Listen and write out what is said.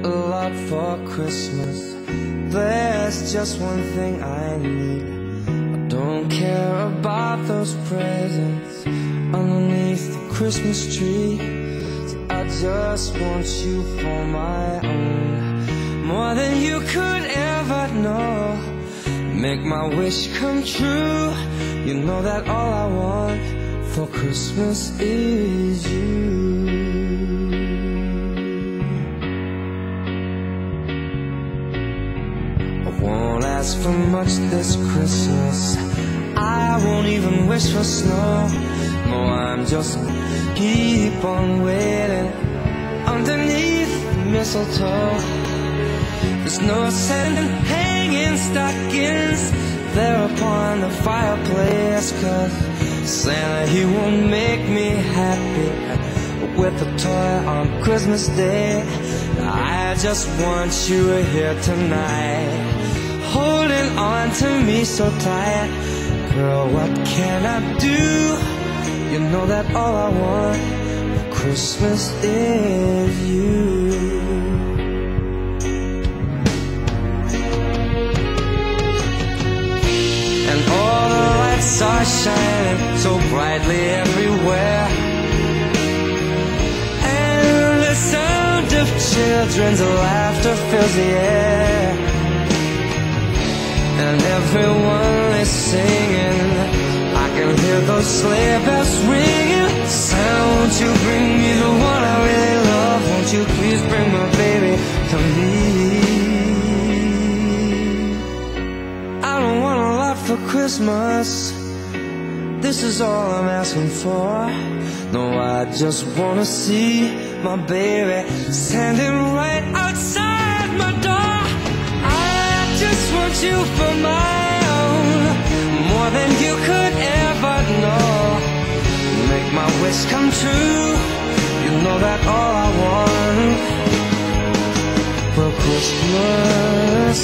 a lot for Christmas. There's just one thing I need. I don't care about those presents underneath the Christmas tree. I just want you for my own, more than you could ever know. Make my wish come true. You know that all I want for Christmas is you. I won't ask for much this Christmas. I won't even wish for snow. No, I'm just keep on waiting underneath the mistletoe. There's no sense in hanging stockings there upon the fireplace, 'cause Santa, he won't make me happy with a toy on Christmas Day. I just want you here tonight, holding on to me so tight. Girl, what can I do? You know that all I want for Christmas is you. And all the lights are shining so brightly everywhere, and the sound of children's laughter fills the air, and everyone is singing. I can hear those sleigh bells ringing. Santa, won't you bring me the one I really love? Won't you please bring my baby to me? I don't want a lot for Christmas. This is all I'm asking for. No, I just wanna see my baby standing right outside my door. I just want you for my own, more than you could ever know. Make my wish come true. You know that all I want for Christmas